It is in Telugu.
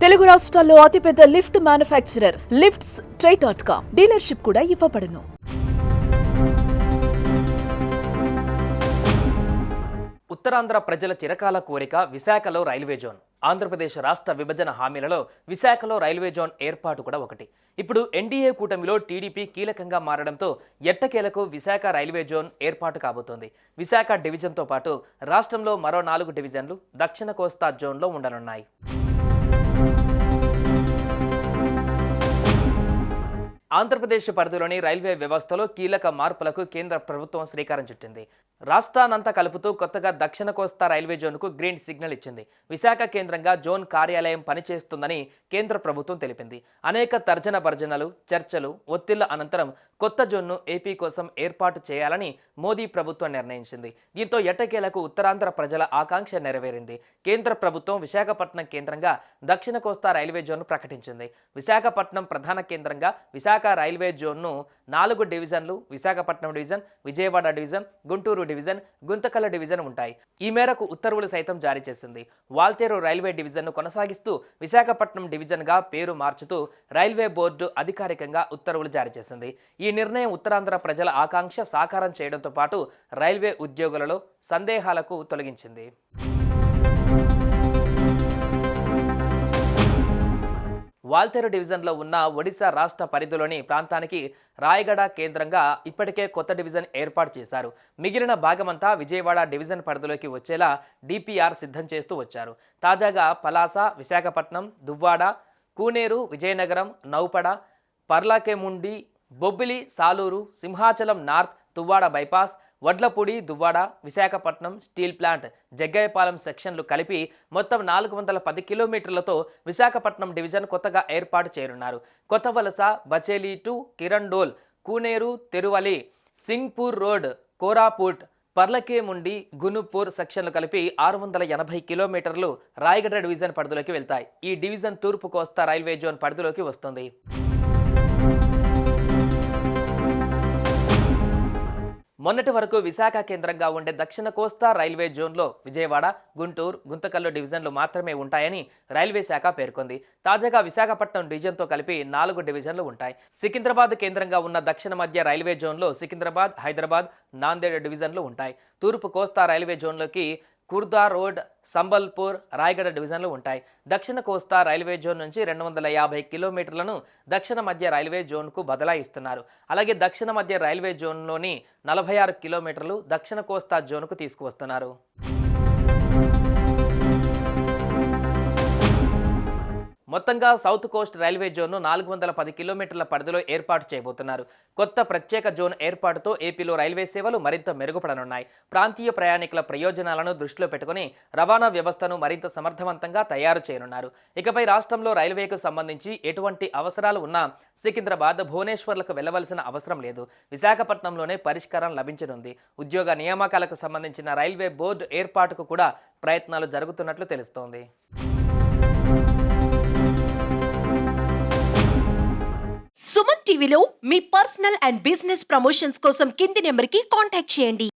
తెలుగు రాష్ట్రాల్లో అతిపెద్ద లిఫ్ట్ మ్యానుఫ్యాక్చరర్ లిఫ్ట్స్ ట్రై.com డీలర్షిప్ కూడా ఇవ్వబడును. ఉత్తరాంధ్ర ప్రజల చిరకాల కోరిక విశాఖలో రైల్వే జోన్. ఆంధ్రప్రదేశ్ రాష్ట్ర విభజన హామీలలో విశాఖలో రైల్వే జోన్ ఏర్పాటు కూడా ఒకటి. ఇప్పుడు ఎన్డీఏ కూటమిలో టీడీపీ కీలకంగా మారడంతో ఎట్టకేలకు విశాఖ రైల్వే జోన్ ఏర్పాటు కాబోతోంది. విశాఖ డివిజన్తో పాటు రాష్ట్రంలో మరో 4 డివిజన్లు దక్షిణ కోస్తా జోన్లో ఉండనున్నాయి. ఆంధ్రప్రదేశ్ పరిధిలోని రైల్వే వ్యవస్థలో కీలక మార్పులకు కేంద్ర ప్రభుత్వం శ్రీకారం చుట్టింది. రాష్ట్రానంతా కలుపుతూ కొత్తగా దక్షిణ కోస్తా రైల్వే జోన్కు గ్రీన్ సిగ్నల్ ఇచ్చింది. విశాఖ కేంద్రంగా జోన్ కార్యాలయం పనిచేస్తుందని కేంద్ర ప్రభుత్వం తెలిపింది. అనేక తర్జన భర్జనలు, చర్చలు, ఒత్తిళ్ల అనంతరం కొత్త జోన్ను ఏపీ కోసం ఏర్పాటు చేయాలని మోదీ ప్రభుత్వం నిర్ణయించింది. దీంతో ఎట్టకేలకు ఉత్తరాంధ్ర ప్రజల ఆకాంక్ష నెరవేరింది. కేంద్ర ప్రభుత్వం విశాఖపట్నం కేంద్రంగా దక్షిణ కోస్తా రైల్వే జోన్ ప్రకటించింది. విశాఖపట్నం ప్రధాన కేంద్రంగా విశాఖ రైల్వే జోన్ను 4 డివిజన్లు Visakhapatnam division, Vijayawada division, Guntur division, Guntakal division ఉంటాయి. ఈ మేరకు ఉత్తర్వులు సైతం జారీ చేసింది. వాల్తేరు రైల్వే డివిజన్ను కొనసాగిస్తూ విశాఖపట్నం డివిజన్గా పేరు మార్చుతూ రైల్వే బోర్డు అధికారికంగా ఉత్తర్వులు జారీ చేసింది. ఈ నిర్ణయం ఉత్తరాంధ్ర ప్రజల ఆకాంక్ష సాకారం చేయడంతో పాటు రైల్వే ఉద్యోగులలో సందేహాలకు తొలగించింది. వాల్తేరు డివిజన్లో ఉన్న ఒడిశా రాష్ట్ర పరిధిలోని ప్రాంతానికి రాయగడ కేంద్రంగా ఇప్పటికే కొత్త డివిజన్ ఏర్పాటు చేశారు. మిగిలిన భాగమంతా విజయవాడ డివిజన్ పరిధిలోకి వచ్చేలా డిపిఆర్ సిద్ధం చేస్తూ వచ్చారు. తాజాగా Palasa, Visakhapatnam, Duvvada, Kuneru, Vizianagaram, Naupada, Parlakhemundi, Bobbili, Saluru, Simhachalam north, Tuvvada bypass, Vadlapudi, Duvvada, Visakhapatnam steel plant, Jaggayyapalem సెక్షన్లు కలిపి మొత్తం 410 కిలోమీటర్లతో విశాఖపట్నం డివిజన్ కొత్తగా ఏర్పాటు చేయనున్నారు. కొత్త వలస, బచేలి టు కిరణ్డోల్, కూనేరు, తెరువలి, సింగ్పూర్ రోడ్, కోరాపుట్, పర్లకేముండి, గునుపూర్ సెక్షన్లు కలిపి 680 కిలోమీటర్లు రాయగడ డివిజన్ పరిధిలోకి వెళ్తాయి. ఈ డివిజన్ తూర్పు కోస్తా రైల్వే జోన్ పరిధిలోకి వస్తుంది. మొన్నటి వరకు విశాఖ కేంద్రంగా ఉండే దక్షిణ కోస్తా రైల్వే జోన్లో విజయవాడ, గుంటూరు, గుంతకల్లు డివిజన్లు మాత్రమే ఉంటాయని రైల్వే శాఖ పేర్కొంది. తాజాగా విశాఖపట్నం డివిజన్తో కలిపి 4 డివిజన్లు ఉంటాయి. సికింద్రాబాద్ కేంద్రంగా ఉన్న దక్షిణ మధ్య రైల్వే జోన్లో సికింద్రాబాద్, హైదరాబాద్, నాందేడ్ డివిజన్లు ఉంటాయి. తూర్పు కోస్తా రైల్వే జోన్లోకి కుర్దా రోడ్, సంబల్పూర్, రాయగడ డివిజన్లు ఉంటాయి. దక్షిణ కోస్తా రైల్వే జోన్ నుంచి 250 కిలోమీటర్లను దక్షిణ మధ్య రైల్వే జోన్కు బదలాయిస్తున్నారు. అలాగే దక్షిణ మధ్య రైల్వే జోన్లోని 46 కిలోమీటర్లు దక్షిణ కోస్తా జోన్కు తీసుకువస్తున్నారు. మొత్తంగా సౌత్ కోస్ట్ రైల్వే జోన్ను 410 కిలోమీటర్ల పరిధిలో ఏర్పాటు చేయబోతున్నారు. కొత్త ప్రత్యేక జోన్ ఏర్పాటుతో ఏపీలో రైల్వే సేవలు మరింత మెరుగుపడనున్నాయి. ప్రాంతీయ ప్రయాణికుల ప్రయోజనాలను దృష్టిలో పెట్టుకుని రవాణా వ్యవస్థను మరింత సమర్థవంతంగా తయారు చేయనున్నారు. ఇకపై రాష్ట్రంలో రైల్వేకు సంబంధించి ఎటువంటి అవసరాలు ఉన్నా సికింద్రాబాద్, భువనేశ్వర్లకు వెళ్లవలసిన అవసరం లేదు. విశాఖపట్నంలోనే పరిష్కారం లభించనుంది. ఉద్యోగ నియామకాలకు సంబంధించిన రైల్వే బోర్డు ఏర్పాటుకు కూడా ప్రయత్నాలు జరుగుతున్నట్లు తెలుస్తోంది. సుమన్ టీవీలో మీ పర్సనల్ అండ్ బిజినెస్ ప్రమోషన్స్ కోసం కింది నెంబర్కి కాంటాక్ట్ చేయండి.